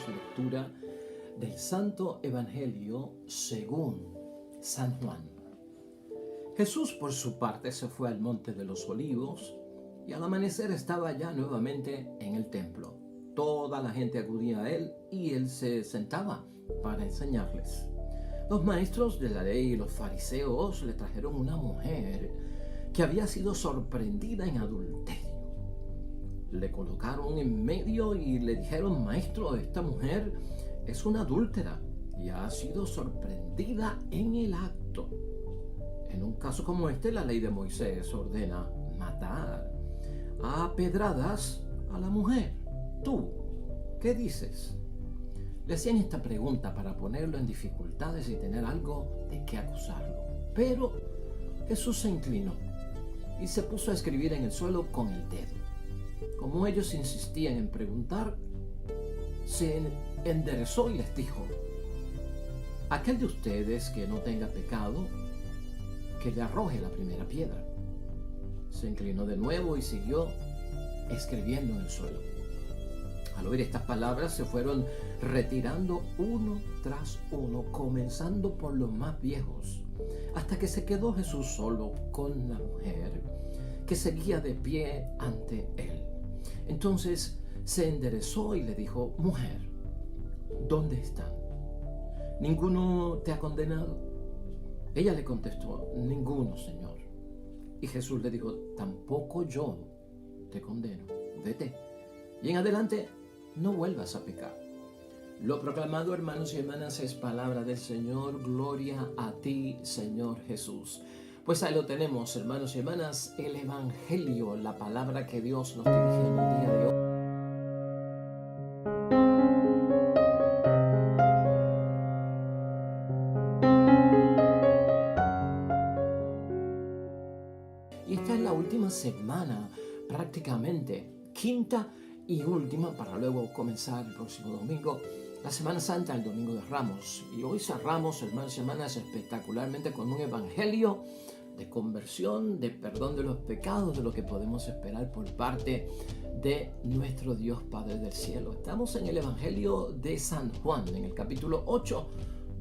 lectura del Santo Evangelio según San Juan. Jesús, por su parte, se fue al Monte de los Olivos y al amanecer estaba ya nuevamente en el templo. Toda la gente acudía a él y él se sentaba para enseñarles. Los maestros de la ley y los fariseos le trajeron una mujer que había sido sorprendida en adulterio. Le colocaron en medio y le dijeron: Maestro, esta mujer es una adúltera y ha sido sorprendida en el acto. En un caso como este, la ley de Moisés ordena matar a pedradas a la mujer. ¿Tú qué dices? Le hacían esta pregunta para ponerlo en dificultades y tener algo de qué acusarlo. Pero Jesús se inclinó y se puso a escribir en el suelo con el dedo. Como ellos insistían en preguntar, se enderezó y les dijo: aquel de ustedes que no tenga pecado, que le arroje la primera piedra. Se inclinó de nuevo y siguió escribiendo en el suelo. Al oír estas palabras se fueron retirando uno tras uno, comenzando por los más viejos, hasta que se quedó Jesús solo con la mujer que seguía de pie ante él. Entonces se enderezó y le dijo: Mujer, ¿dónde están? ¿Ninguno te ha condenado? Ella le contestó: Ninguno, Señor. Y Jesús le dijo: Tampoco yo te condeno. Vete, y en adelante no vuelvas a pecar. Lo proclamado, hermanos y hermanas, es palabra del Señor. Gloria a ti, Señor Jesús. Pues ahí lo tenemos, hermanos y hermanas, el Evangelio, la palabra que Dios nos dirige en el día de hoy. Y esta es la última semana, prácticamente, quinta y última, para luego comenzar el próximo domingo, la Semana Santa, el Domingo de Ramos. Y hoy cerramos, hermanos y hermanas, espectacularmente con un evangelio de conversión, de perdón de los pecados, de lo que podemos esperar por parte de nuestro Dios Padre del Cielo. Estamos en el Evangelio de San Juan, en el capítulo 8,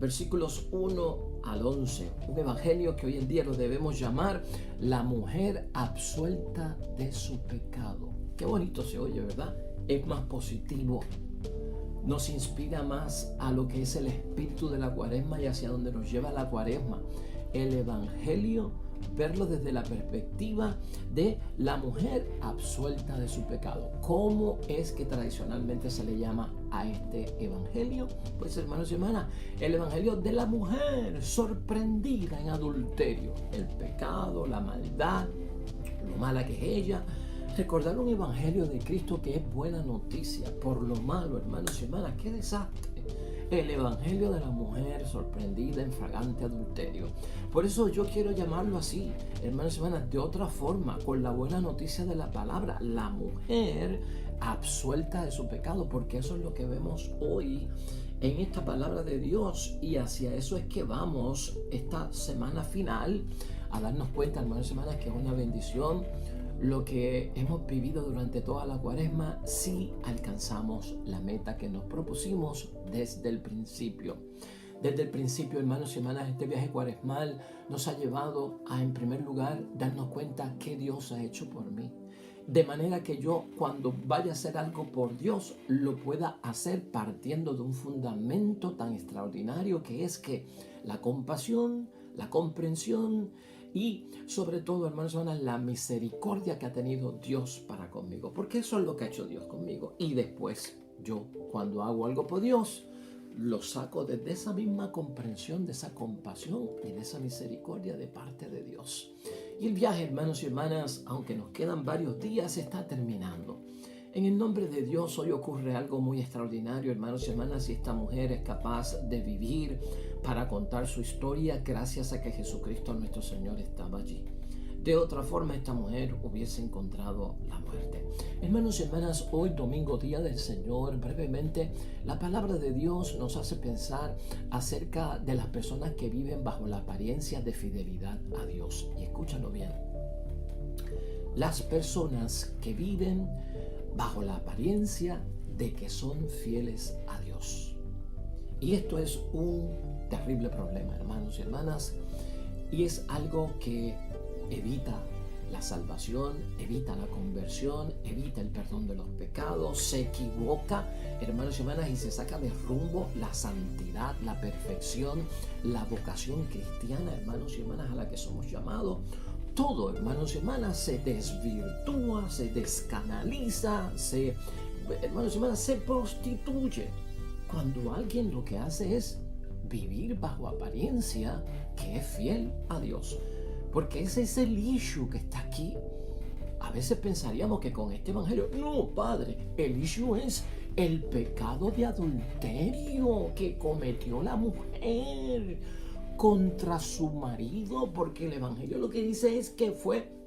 versículos 1 al 11. Un evangelio que hoy en día lo debemos llamar la mujer absuelta de su pecado. Qué bonito se oye, ¿verdad? Es más positivo. Nos inspira más a lo que es el espíritu de la Cuaresma y hacia donde nos lleva la Cuaresma. El evangelio, verlo desde la perspectiva de la mujer absuelta de su pecado. ¿Cómo es que tradicionalmente se le llama a este evangelio? Pues, hermanos y hermanas, el evangelio de la mujer sorprendida en adulterio. El pecado, la maldad, lo mala que es ella. Recordar un evangelio de Cristo que es buena noticia por lo malo, hermanos y hermanas. ¡Qué desastre! El evangelio de la mujer sorprendida en flagrante adulterio. Por eso yo quiero llamarlo así, hermanos y hermanas, de otra forma, con la buena noticia de la palabra, la mujer absuelta de su pecado, porque eso es lo que vemos hoy en esta palabra de Dios, y hacia eso es que vamos esta semana final a darnos cuenta, hermanos y hermanas, que es una bendición lo que hemos vivido durante toda la Cuaresma, si alcanzamos la meta que nos propusimos desde el principio. Desde el principio, hermanos y hermanas, este viaje cuaresmal nos ha llevado a, en primer lugar, darnos cuenta que Dios ha hecho por mí. De manera que yo, cuando vaya a hacer algo por Dios, lo pueda hacer partiendo de un fundamento tan extraordinario que es que la compasión, la comprensión y sobre todo, hermanos y hermanas, la misericordia que ha tenido Dios para conmigo. Porque eso es lo que ha hecho Dios conmigo. Y después yo, cuando hago algo por Dios, lo saco desde esa misma comprensión, de esa compasión y de esa misericordia de parte de Dios. Y el viaje, hermanos y hermanas, aunque nos quedan varios días, está terminando. En el nombre de Dios hoy ocurre algo muy extraordinario, hermanos y hermanas, y esta mujer es capaz de vivir para contar su historia gracias a que Jesucristo nuestro Señor estaba allí. De otra forma, esta mujer hubiese encontrado la muerte. Hermanos y hermanas, hoy domingo, día del Señor, brevemente, la palabra de Dios nos hace pensar acerca de las personas que viven bajo la apariencia de fidelidad a Dios. Y escúchalo bien. Las personas que viven bajo la apariencia de que son fieles a Dios. Y esto es un terrible problema, hermanos y hermanas, y es algo que evita la salvación, evita la conversión, evita el perdón de los pecados, se equivoca, hermanos y hermanas, y se saca de rumbo la santidad, la perfección, la vocación cristiana, hermanos y hermanas, a la que somos llamados. Todo, hermanos y hermanas, se desvirtúa, se descanaliza, hermanos y hermanas, se prostituye. Cuando alguien lo que hace es vivir bajo apariencia que es fiel a Dios. Porque ese es el issue que está aquí. A veces pensaríamos que con este evangelio, no, Padre, el issue es el pecado de adulterio que cometió la mujer contra su marido, porque el evangelio lo que dice es que fue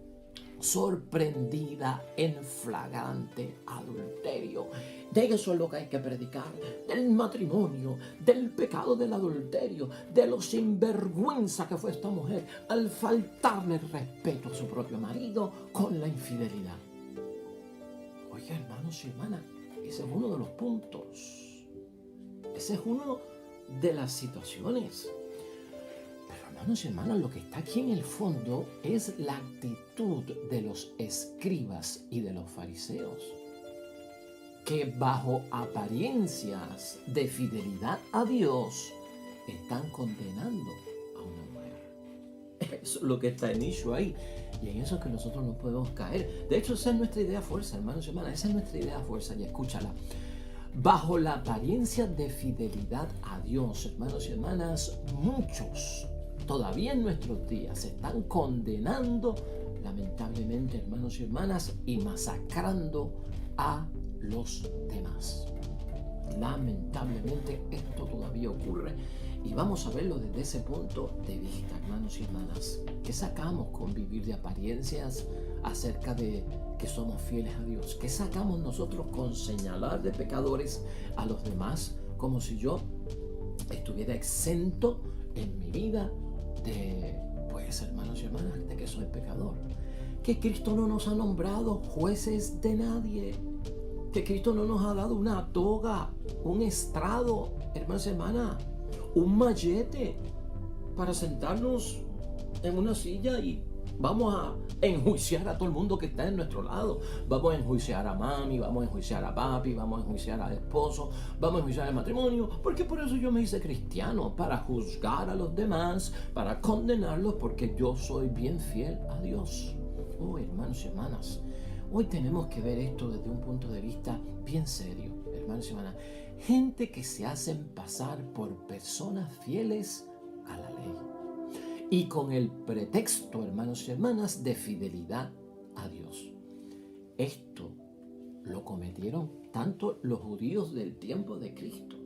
sorprendida en flagrante adulterio. De eso es lo que hay que predicar, del matrimonio, del pecado del adulterio, de lo sinvergüenza que fue esta mujer al faltarle el respeto a su propio marido con la infidelidad. Oye, hermanos y hermanas, ese es uno de los puntos. Ese es uno de las situaciones. Pero hermanos y hermanas, lo que está aquí en el fondo es la actitud de los escribas y de los fariseos, que bajo apariencias de fidelidad a Dios están condenando a una mujer. Eso es lo que está en issue ahí. Y en eso es que nosotros no podemos caer. De hecho, esa es nuestra idea fuerza, hermanos y hermanas. Esa es nuestra idea fuerza, y escúchala. Bajo la apariencia de fidelidad a Dios, hermanos y hermanas, muchos todavía en nuestros días están condenando, lamentablemente, hermanos y hermanas, y masacrando a los demás. Lamentablemente esto todavía ocurre, y vamos a verlo desde ese punto de vista, hermanos y hermanas. ¿Qué sacamos con vivir de apariencias acerca de que somos fieles a Dios? ¿Qué sacamos nosotros con señalar de pecadores a los demás como si yo estuviera exento en mi vida de, pues, hermanos y hermanas, de que soy pecador? Que Cristo no nos ha nombrado jueces de nadie, que Cristo no nos ha dado una toga, un estrado, hermanos y hermanas, un mallete para sentarnos en una silla y vamos a enjuiciar a todo el mundo que está en nuestro lado. Vamos a enjuiciar a mami, vamos a enjuiciar a papi, vamos a enjuiciar al esposo, vamos a enjuiciar al matrimonio, porque por eso yo me hice cristiano, para juzgar a los demás, para condenarlos, porque yo soy bien fiel a Dios. Oh, hermanos y hermanas, hoy tenemos que ver esto desde un punto de vista bien serio, hermanos y hermanas. Gente que se hacen pasar por personas fieles a la ley, y con el pretexto, hermanos y hermanas, de fidelidad a Dios. Esto lo cometieron tanto los judíos del tiempo de Cristo,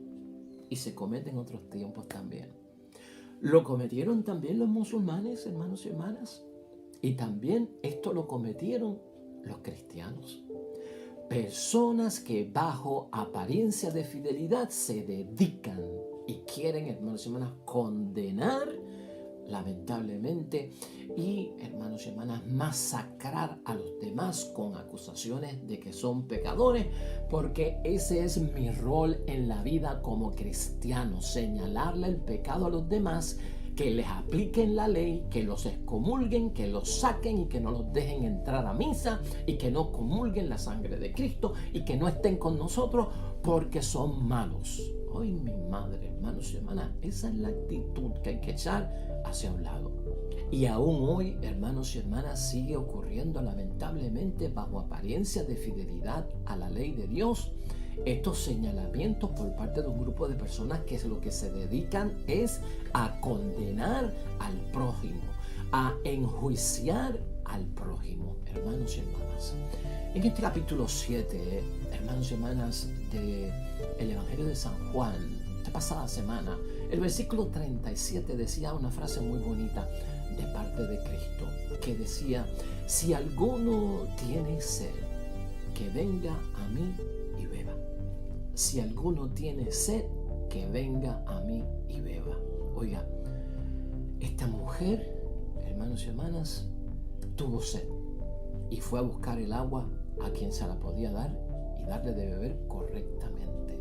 y se comete en otros tiempos también. Lo cometieron también los musulmanes, hermanos y hermanas, y también esto lo cometieron los cristianos. Personas que bajo apariencia de fidelidad se dedican y quieren, hermanos y hermanas, condenar, lamentablemente, y, hermanos y hermanas, masacrar a los demás con acusaciones de que son pecadores, porque ese es mi rol en la vida como cristiano: señalarle el pecado a los demás, que les apliquen la ley, que los excomulguen, que los saquen y que no los dejen entrar a misa, y que no comulguen la sangre de Cristo y que no estén con nosotros porque son malos. Hoy, mi madre, hermanos y hermanas, esa es la actitud que hay que echar hacia un lado. Y aún hoy, hermanos y hermanas, sigue ocurriendo lamentablemente, bajo apariencia de fidelidad a la ley de Dios, estos señalamientos por parte de un grupo de personas que lo que se dedican es a condenar al prójimo, a enjuiciar al prójimo, hermanos y hermanas. En este capítulo 7, hermanos y hermanas, del Evangelio de San Juan, esta pasada semana, el versículo 37 decía una frase muy bonita de parte de Cristo, que decía: si alguno tiene sed, que venga a mí y beba. Si alguno tiene sed, que venga a mí y beba. Oiga, esta mujer, hermanos y hermanas, tuvo sed y fue a buscar el agua a quien se la podía dar, y darle de beber correctamente.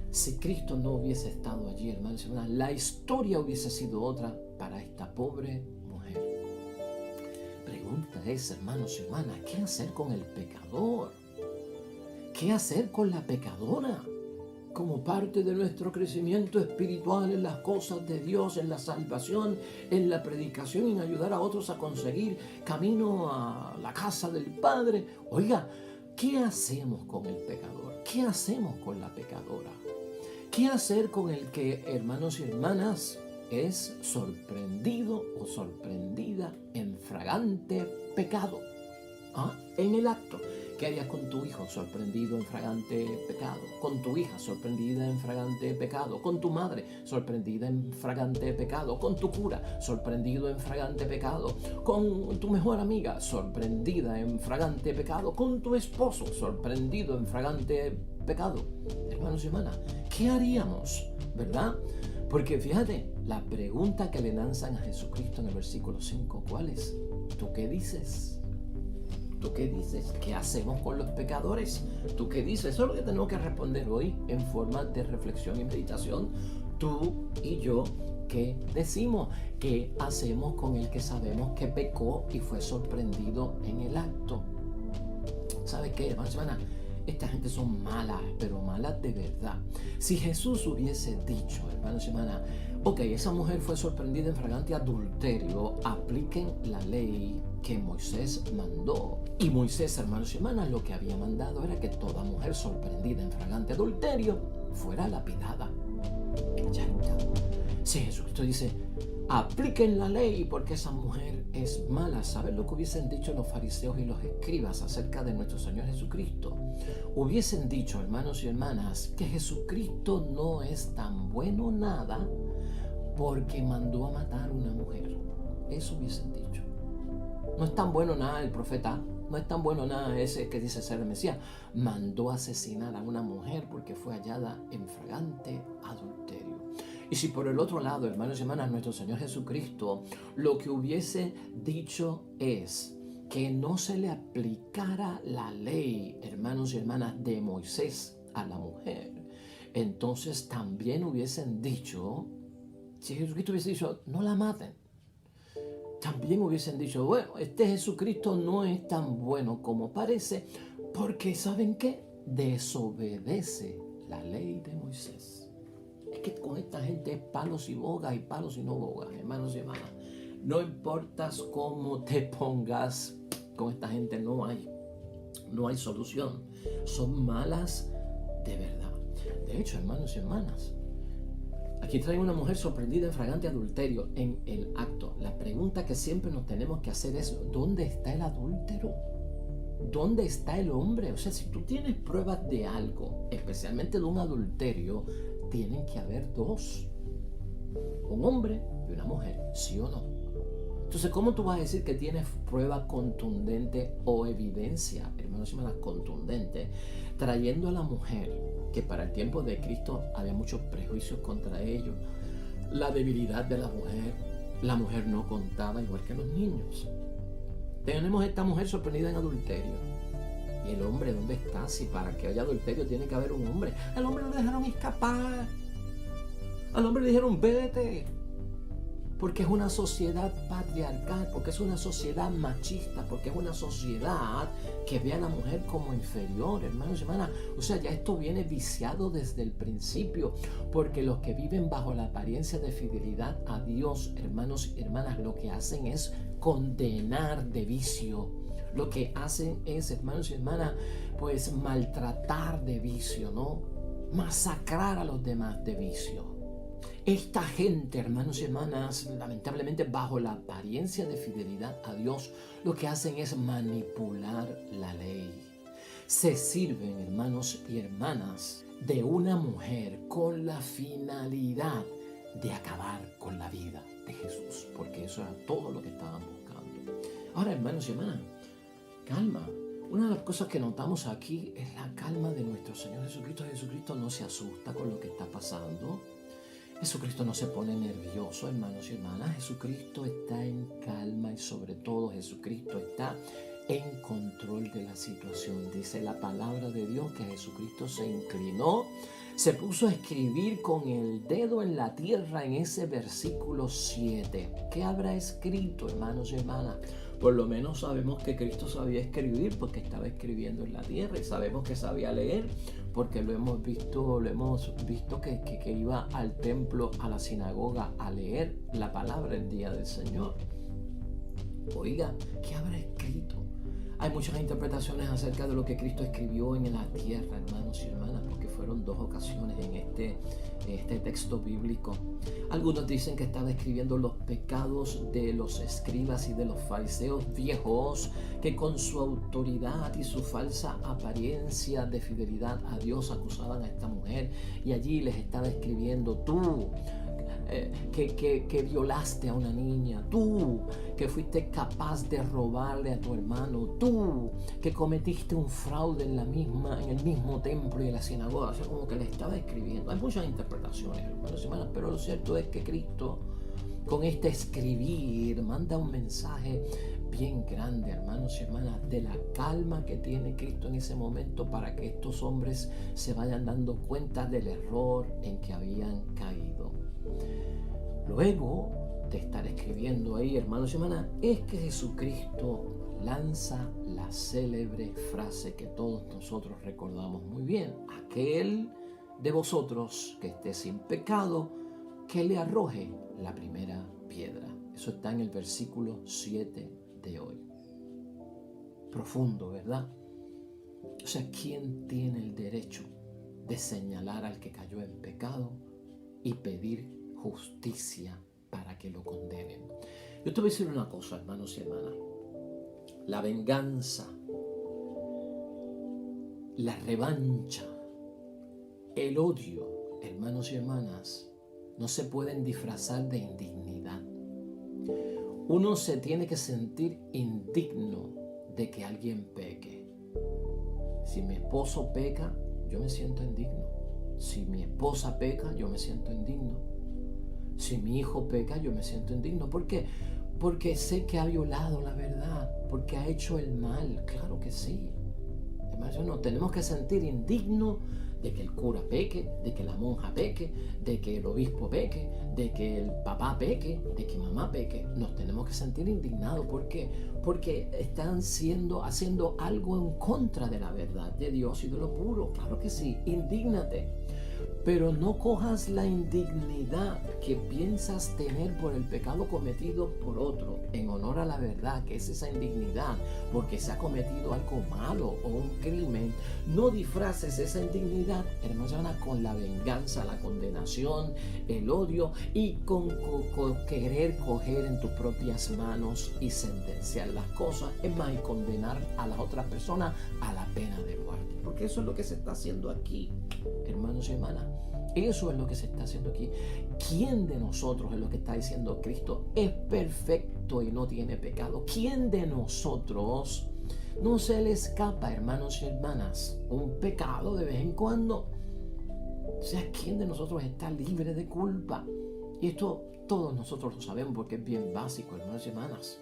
Si Cristo no hubiese estado allí, hermanos y hermanas, la historia hubiese sido otra para esta pobre mujer. Pregunta es, hermanos y hermanas, ¿qué hacer con el pecador? ¿Qué hacer con la pecadora? Como parte de nuestro crecimiento espiritual en las cosas de Dios, en la salvación, en la predicación, en ayudar a otros a conseguir camino a la casa del Padre. Oiga, ¿qué hacemos con el pecador? ¿Qué hacemos con la pecadora? ¿Qué hacer con el que, hermanos y hermanas, es sorprendido o sorprendida en fragante pecado? En el acto. ¿Qué harías con tu hijo sorprendido en fragante pecado? Con tu hija sorprendida en fragante pecado. Con tu madre sorprendida en fragante pecado. Con tu cura sorprendido en fragante pecado. Con tu mejor amiga sorprendida en fragante pecado. Con tu esposo sorprendido en fragante pecado. Hermanos y hermanas, ¿qué haríamos? ¿Verdad? Porque fíjate, la pregunta que le lanzan a Jesucristo en el versículo 5, ¿cuál es? ¿Tú qué dices? ¿Tú qué dices? ¿Qué hacemos con los pecadores? ¿Tú qué dices? Eso es lo que tenemos que responder hoy en forma de reflexión y meditación. Tú y yo, ¿qué decimos? ¿Qué hacemos con el que sabemos que pecó y fue sorprendido en el acto? ¿Sabes qué, hermanos y hermanas? Esta gente son malas, pero malas de verdad. Si Jesús hubiese dicho, hermanos y hermanas, ok, esa mujer fue sorprendida en fragante adulterio, apliquen la ley que Moisés mandó. Y Moisés, hermanos y hermanas, lo que había mandado era que toda mujer sorprendida en fragante adulterio fuera lapidada. Ya está. Si Jesucristo dice, apliquen la ley porque esa mujer es mala, ¿saben lo que hubiesen dicho los fariseos y los escribas acerca de nuestro Señor Jesucristo? Hubiesen dicho, hermanos y hermanas, que Jesucristo no es tan bueno nada porque mandó a matar a una mujer. Eso hubiesen dicho. No es tan bueno nada el profeta, no es tan bueno nada ese que dice ser el Mesías. Mandó a asesinar a una mujer porque fue hallada en fragante adulterio. Y si por el otro lado, hermanos y hermanas, nuestro Señor Jesucristo lo que hubiese dicho es que no se le aplicara la ley, hermanos y hermanas, de Moisés a la mujer, entonces también hubiesen dicho, si Jesucristo hubiese dicho, no la maten, también hubiesen dicho, bueno, este Jesucristo no es tan bueno como parece, porque ¿saben qué? Desobedece la ley de Moisés. Es que con esta gente es palos y bogas y palos y no bogas, hermanos y hermanas. No importa cómo te pongas, con esta gente no hay solución. Son malas de verdad. De hecho, hermanos y hermanas, aquí trae una mujer sorprendida en fragante adulterio en el acto. La pregunta que siempre nos tenemos que hacer es, ¿dónde está el adúltero? ¿Dónde está el hombre? O sea, si tú tienes pruebas de algo, especialmente de un adulterio, tienen que haber dos. Un hombre y una mujer, ¿sí o no? Entonces, ¿cómo tú vas a decir que tienes prueba contundente o evidencia, hermanos y hermanas, contundente, trayendo a la mujer, que para el tiempo de Cristo había muchos prejuicios contra ellos, la debilidad de la mujer no contaba igual que los niños? Tenemos esta mujer sorprendida en adulterio. ¿Y el hombre dónde está? Si para que haya adulterio tiene que haber un hombre. Al hombre lo dejaron escapar. Al hombre le dijeron, vete. Porque es una sociedad patriarcal, porque es una sociedad machista, porque es una sociedad que ve a la mujer como inferior, hermanos y hermanas. O sea, ya esto viene viciado desde el principio, porque los que viven bajo la apariencia de fidelidad a Dios, hermanos y hermanas, lo que hacen es condenar de vicio. Lo que hacen es, hermanos y hermanas, pues maltratar de vicio, ¿no? Masacrar a los demás de vicio. Esta gente, hermanos y hermanas, lamentablemente bajo la apariencia de fidelidad a Dios, lo que hacen es manipular la ley. Se sirven, hermanos y hermanas, de una mujer con la finalidad de acabar con la vida de Jesús, porque eso era todo lo que estaban buscando. Ahora, hermanos y hermanas, calma. Una de las cosas que notamos aquí es la calma de nuestro Señor Jesucristo. Jesucristo no se asusta con lo que está pasando. Jesucristo no se pone nervioso, hermanos y hermanas. Jesucristo está en calma y sobre todo Jesucristo está en control de la situación. Dice la palabra de Dios que Jesucristo se inclinó, se puso a escribir con el dedo en la tierra en ese versículo 7. ¿Qué habrá escrito, hermanos y hermanas? Por lo menos sabemos que Cristo sabía escribir porque estaba escribiendo en la tierra, y sabemos que sabía leer porque lo hemos visto que iba al templo, a la sinagoga, a leer la palabra el día del Señor. Oiga, ¿qué habrá escrito? Hay muchas interpretaciones acerca de lo que Cristo escribió en la tierra, hermanos y hermanas, porque fueron 2 ocasiones en este texto bíblico. Algunos dicen que estaba escribiendo los pecados de los escribas y de los fariseos viejos, que con su autoridad y su falsa apariencia de fidelidad a Dios acusaban a esta mujer, y allí les estaba escribiendo: tú que violaste a una niña, tú que fuiste capaz de robarle a tu hermano, tú que cometiste un fraude en el mismo templo y en la sinagoga. O sea, como que le estaba escribiendo. Hay muchas interpretaciones, hermanos y hermanas, pero lo cierto es que Cristo, con este escribir, manda un mensaje bien grande, hermanos y hermanas, de la calma que tiene Cristo en ese momento para que estos hombres se vayan dando cuenta del error en que habían caído. Luego de estar escribiendo ahí, hermanos y hermanas, es que Jesucristo lanza la célebre frase que todos nosotros recordamos muy bien: aquel de vosotros que esté sin pecado, que le arroje la primera piedra. Eso está en el versículo 7 de hoy. Profundo, ¿verdad? O sea, ¿quién tiene el derecho de señalar al que cayó en pecado y pedir justicia para que lo condenen? Yo te voy a decir una cosa, hermanos y hermanas. La venganza, la revancha, el odio, hermanos y hermanas, no se pueden disfrazar de indignidad. Uno se tiene que sentir indigno de que alguien peque. Si mi esposo peca, yo me siento indigno. Si mi esposa peca, yo me siento indigno. Si mi hijo peca, yo me siento indigno. ¿Por qué? Porque sé que ha violado la verdad, porque ha hecho el mal. Claro que sí. Además, nos tenemos que sentir indignos de que el cura peque, de que la monja peque, de que el obispo peque, de que el papá peque, de que mamá peque. Nos tenemos que sentir indignados. ¿Por qué? Porque están haciendo algo en contra de la verdad de Dios y de lo puro. Claro que sí, indígnate. Pero no cojas la indignidad que piensas tener por el pecado cometido por otro en honor a la verdad, que es esa indignidad porque se ha cometido algo malo o un crimen. No disfraces esa indignidad, hermana, con la venganza, la condenación, el odio y con querer coger en tus propias manos y sentenciar las cosas. Es más, y condenar a las otras personas a la pena de muerte. Porque eso es lo que se está haciendo aquí, hermanos y hermanas. Eso es lo que se está haciendo aquí. ¿Quién de nosotros, es lo que está diciendo Cristo, es perfecto y no tiene pecado? ¿Quién de nosotros no se le escapa, hermanos y hermanas, un pecado de vez en cuando? O sea, ¿quién de nosotros está libre de culpa? Y esto todos nosotros lo sabemos porque es bien básico, hermanos y hermanas.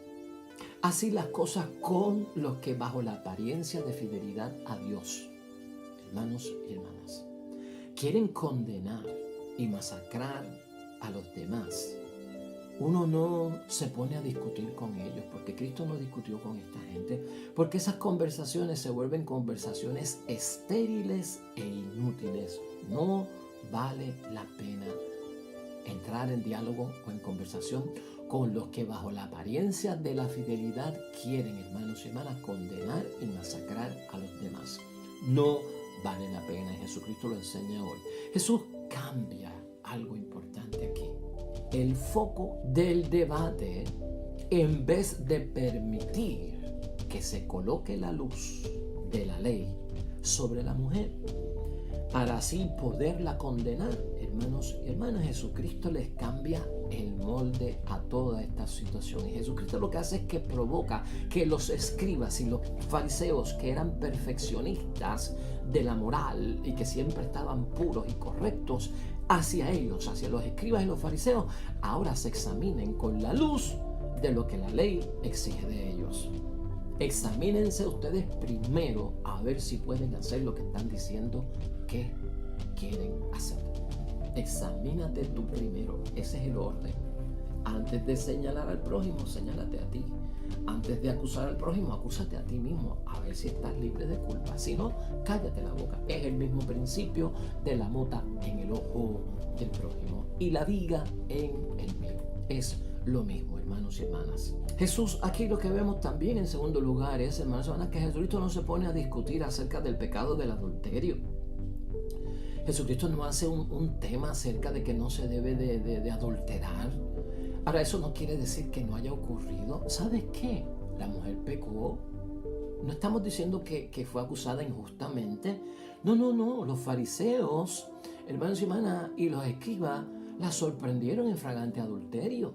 Así las cosas con los que bajo la apariencia de fidelidad a Dios, hermanos y hermanas, quieren condenar y masacrar a los demás. Uno no se pone a discutir con ellos, porque Cristo no discutió con esta gente, porque esas conversaciones se vuelven conversaciones estériles e inútiles. No vale la pena entrar en diálogo o en conversación con los que bajo la apariencia de la fidelidad quieren, hermanos y hermanas, condenar y masacrar a los demás. No vale la pena, y Jesucristo lo enseña hoy. Jesús cambia algo importante aquí. El foco del debate, en vez de permitir que se coloque la luz de la ley sobre la mujer, para así poderla condenar, hermanos y hermanas, Jesucristo les cambia el molde a toda esta situación. Y Jesucristo lo que hace es que provoca que los escribas y los fariseos, que eran perfeccionistas de la moral y que siempre estaban puros y correctos, hacia ellos, hacia los escribas y los fariseos, ahora se examinen con la luz de lo que la ley exige de ellos. Examínense ustedes primero a ver si pueden hacer lo que están diciendo que quieren hacer. Examínate tú primero. Ese es el orden. Antes de señalar al prójimo, señálate a ti. Antes de acusar al prójimo, acúsate a ti mismo, a ver si estás libre de culpa. Si no, cállate la boca. Es el mismo principio de la mota en el ojo del prójimo y la viga en el mío. Es lo mismo, hermanos y hermanas. Jesús, aquí lo que vemos también en segundo lugar es, hermanos y hermanas, que Jesucristo no se pone a discutir acerca del pecado del adulterio. Jesucristo no hace un tema acerca de que no se debe de adulterar. Ahora, eso no quiere decir que no haya ocurrido. ¿Sabes qué? La mujer pecó. No estamos diciendo que fue acusada injustamente. No. Los fariseos, hermanos y hermanas, y los escribas la sorprendieron en flagrante adulterio,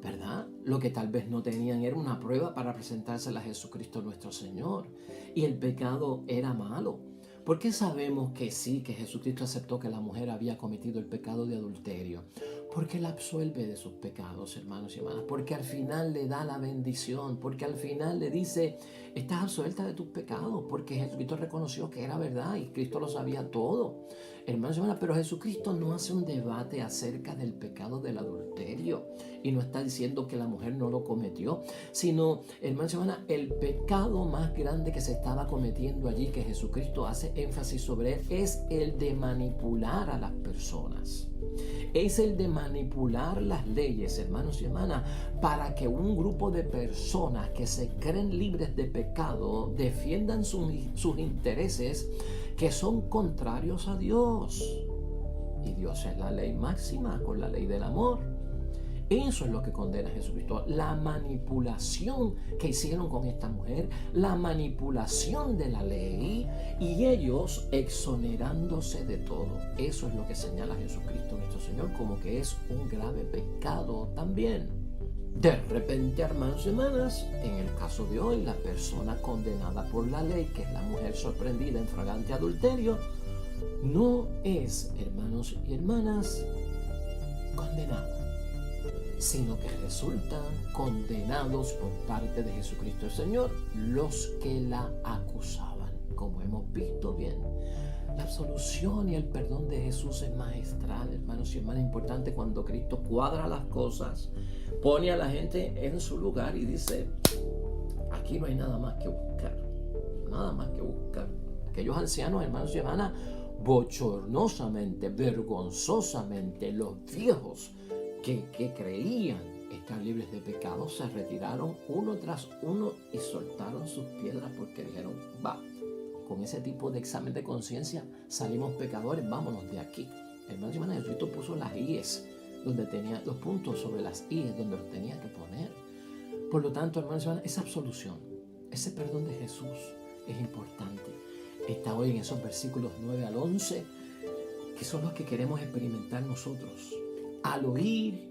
¿verdad? Lo que tal vez no tenían era una prueba para presentársela a Jesucristo nuestro Señor. Y el pecado era malo. ¿Por qué sabemos que sí, que Jesucristo aceptó que la mujer había cometido el pecado de adulterio? Porque la absuelve de sus pecados, hermanos y hermanas. Porque al final le da la bendición. Porque al final le dice, estás absuelta de tus pecados. Porque Jesucristo reconoció que era verdad y Cristo lo sabía todo. Hermanos y hermanas, pero Jesucristo no hace un debate acerca del pecado del adulterio. Y no está diciendo que la mujer no lo cometió. Sino, hermanos y hermanas, el pecado más grande que se estaba cometiendo allí, que Jesucristo hace énfasis sobre él, es el de manipular a las personas. Es el de manipular las leyes, hermanos y hermanas, para que un grupo de personas que se creen libres de pecado defiendan sus intereses que son contrarios a Dios. Y Dios es la ley máxima con la ley del amor. Eso es lo que condena a Jesucristo, la manipulación que hicieron con esta mujer, la manipulación de la ley y ellos exonerándose de todo. Eso es lo que señala Jesucristo nuestro Señor como que es un grave pecado también. De repente, hermanos y hermanas, en el caso de hoy, la persona condenada por la ley, que es la mujer sorprendida en flagrante adulterio, no es, hermanos y hermanas, condenada, sino que resultan condenados por parte de Jesucristo el Señor los que la acusaban. Como hemos visto bien, la absolución y el perdón de Jesús es magistral, hermanos y hermanas. Importante cuando Cristo cuadra las cosas, pone a la gente en su lugar y dice, aquí no hay nada más que buscar, nada más que buscar. Aquellos ancianos, hermanos y hermanas, bochornosamente, vergonzosamente, los viejos que creían estar libres de pecado, se retiraron uno tras uno y soltaron sus piedras porque dijeron, va, con ese tipo de examen de conciencia salimos pecadores, vámonos de aquí. Hermanos y hermanas, Jesucristo puso las íes donde tenía los puntos sobre las íes donde los tenía que poner. Por lo tanto, hermanos y hermanas, esa absolución, ese perdón de Jesús es importante. Está hoy en esos versículos 9 al 11, que son los que queremos experimentar nosotros. Al oír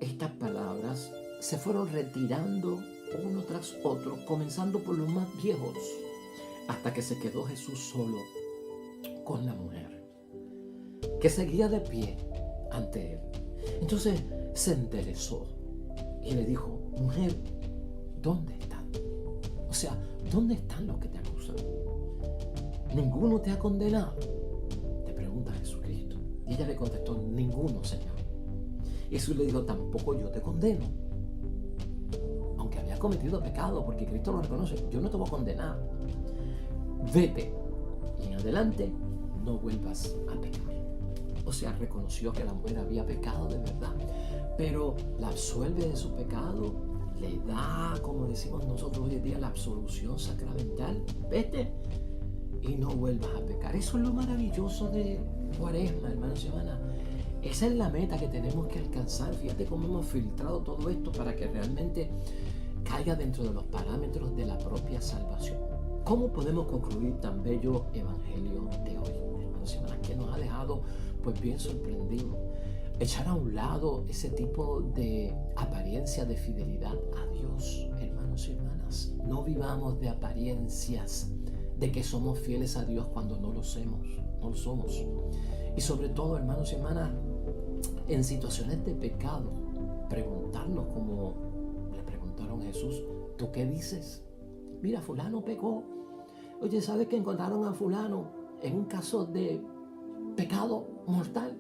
estas palabras, se fueron retirando uno tras otro, comenzando por los más viejos, hasta que se quedó Jesús solo con la mujer, que seguía de pie ante él. Entonces se enderezó y le dijo, mujer, ¿dónde están? O sea, ¿dónde están los que te acusan? ¿Ninguno te ha condenado?, te pregunta Jesucristo. Y ella le contestó, ninguno, Señor. Y Jesús le dijo, tampoco yo te condeno. Aunque había cometido pecado, porque Cristo lo reconoce, yo no te voy a condenar. Vete y en adelante no vuelvas a pecar. O sea, reconoció que la mujer había pecado de verdad, pero la absuelve de su pecado, le da, como decimos nosotros hoy en día, la absolución sacramental. Vete y no vuelvas a pecar. Eso es lo maravilloso de Cuaresma, hermanos y hermanas. Esa es la meta que tenemos que alcanzar. Fíjate cómo hemos filtrado todo esto para que realmente caiga dentro de los parámetros de la propia salvación. ¿Cómo podemos concluir tan bello evangelio de hoy, hermanos y hermanas, que nos ha dejado pues bien sorprendidos? Echar a un lado ese tipo de apariencia de fidelidad a Dios, hermanos y hermanas. No vivamos de apariencias de que somos fieles a Dios cuando no lo somos. Y sobre todo, hermanos y hermanas, en situaciones de pecado, preguntarnos como le preguntaron a Jesús, ¿tú qué dices? Mira, fulano pecó. Oye, ¿sabes que encontraron a fulano en un caso de pecado mortal?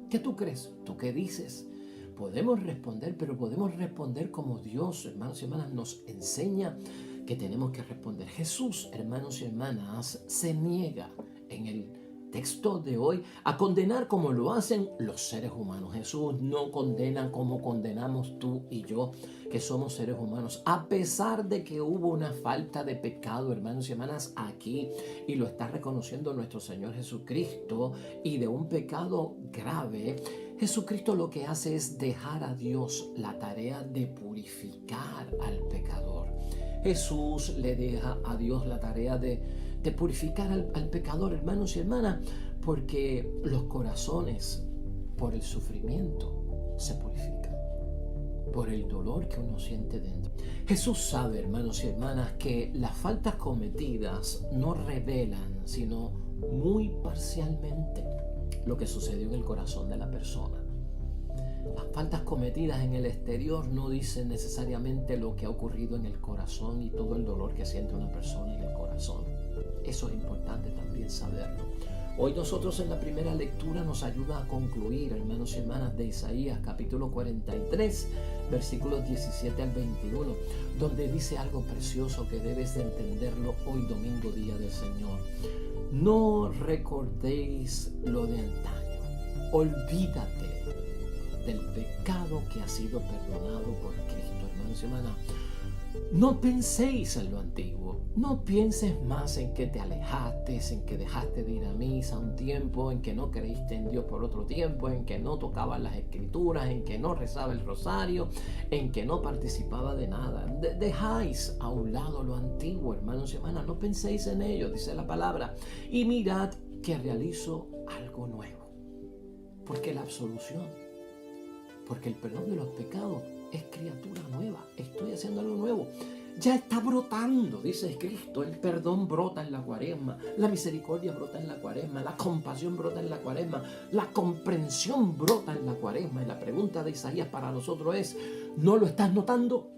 ¿Qué tú crees? ¿Tú qué dices? Podemos responder, pero podemos responder como Dios, hermanos y hermanas, nos enseña que tenemos que responder. Jesús, hermanos y hermanas, se niega en el texto de hoy a condenar como lo hacen los seres humanos. Jesús no condena como condenamos tú y yo, que somos seres humanos. A pesar de que hubo una falta de pecado, hermanos y hermanas, aquí, y lo está reconociendo nuestro Señor Jesucristo, y de un pecado grave, Jesucristo lo que hace es dejar a Dios la tarea de purificar al pecador. Jesús le deja a Dios la tarea de purificar al pecador, hermanos y hermanas, porque los corazones por el sufrimiento se purifican, por el dolor que uno siente dentro. Jesús sabe, hermanos y hermanas, que las faltas cometidas no revelan, sino muy parcialmente, lo que sucedió en el corazón de la persona. Las faltas cometidas en el exterior no dicen necesariamente lo que ha ocurrido en el corazón y todo el dolor que siente una persona en el corazón. Eso es importante también saberlo. Hoy nosotros en la primera lectura nos ayuda a concluir, hermanos y hermanas, de Isaías capítulo 43, versículos 17 al 21, donde dice algo precioso que debes de entenderlo hoy domingo, día del Señor. No recordéis lo de antaño. Olvídate del pecado que ha sido perdonado por Cristo, hermanos y hermanas. No penséis en lo antiguo, no pienses más en que te alejaste, en que dejaste de ir a misa un tiempo, en que no creíste en Dios por otro tiempo, en que no tocabas las escrituras, en que no rezaba el rosario, en que no participaba de nada. Dejáis a un lado lo antiguo, hermanos y hermanas, no penséis en ello, dice la palabra, y mirad que realizo algo nuevo, porque la absolución, porque el perdón de los pecados es criatura nueva. Estoy haciendo algo nuevo. Ya está brotando, dice Cristo. El perdón brota en la cuaresma. La misericordia brota en la cuaresma. La compasión brota en la cuaresma. La comprensión brota en la cuaresma. Y la pregunta de Isaías para nosotros es, ¿no lo estás notando?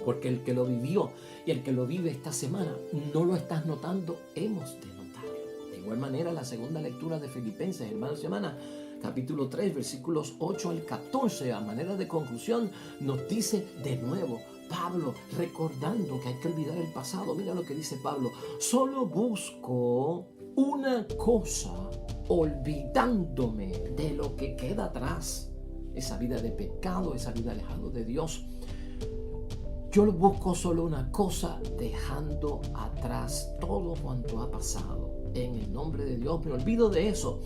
Porque el que lo vivió y el que lo vive esta semana, no lo estás notando, hemos de notarlo. De igual manera, la segunda lectura de Filipenses, hermanos y hermanas, capítulo 3, versículos 8 al 14, a manera de conclusión, nos dice de nuevo Pablo, recordando que hay que olvidar el pasado. Mira lo que dice Pablo: solo busco una cosa, olvidándome de lo que queda atrás, esa vida de pecado, esa vida alejado de Dios. Yo busco solo una cosa, dejando atrás todo cuanto ha pasado. En el nombre de Dios me olvido de eso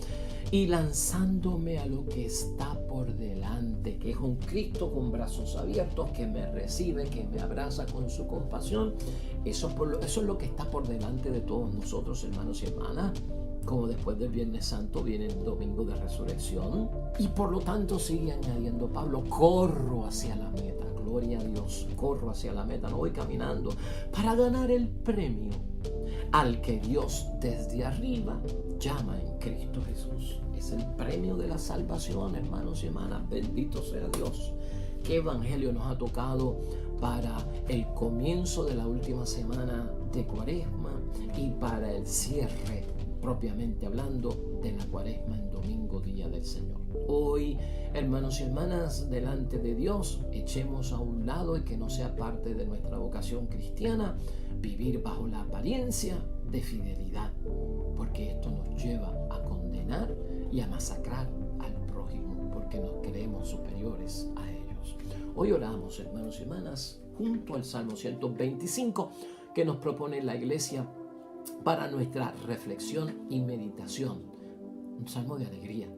y lanzándome a lo que está por delante, que es un Cristo con brazos abiertos, que me recibe, que me abraza con su compasión. Eso es lo que está por delante de todos nosotros, hermanos y hermanas. Como después del Viernes Santo viene el Domingo de Resurrección, y por lo tanto sigue añadiendo Pablo, corro hacia la meta. Gloria a Dios, corro hacia la meta, no voy caminando, para ganar el premio al que Dios desde arriba llama en Cristo Jesús. Es el premio de la salvación, hermanos y hermanas. Bendito sea Dios. ¿Qué evangelio nos ha tocado para el comienzo de la última semana de Cuaresma y para el cierre, propiamente hablando, de la Cuaresma en domingo, día del Señor? Hoy, hermanos y hermanas, delante de Dios, echemos a un lado y que no sea parte de nuestra vocación cristiana vivir bajo la apariencia de fidelidad, porque esto nos lleva a condenar y a masacrar al prójimo, porque nos creemos superiores a ellos. Hoy oramos, hermanos y hermanas, junto al Salmo 125 que nos propone la Iglesia para nuestra reflexión y meditación. Un salmo de alegría.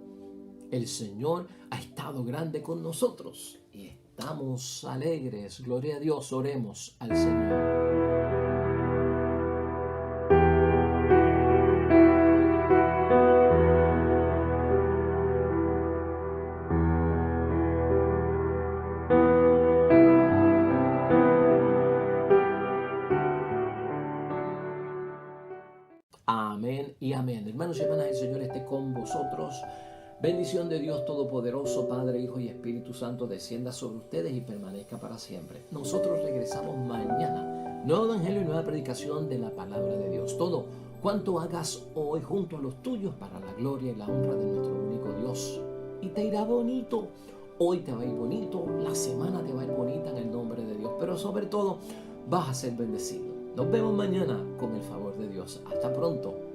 El Señor ha estado grande con nosotros y estamos alegres. Gloria a Dios, oremos al Señor. Amén y amén. Hermanos y hermanas, el Señor esté con vosotros. Bendición de Dios Todopoderoso, Padre, Hijo y Espíritu Santo, descienda sobre ustedes y permanezca para siempre. Nosotros regresamos mañana. Nuevo Evangelio y nueva predicación de la palabra de Dios. Todo cuanto hagas hoy junto a los tuyos para la gloria y la honra de nuestro único Dios. Y te irá bonito. Hoy te va a ir bonito. La semana te va a ir bonita en el nombre de Dios. Pero sobre todo vas a ser bendecido. Nos vemos mañana con el favor de Dios. Hasta pronto.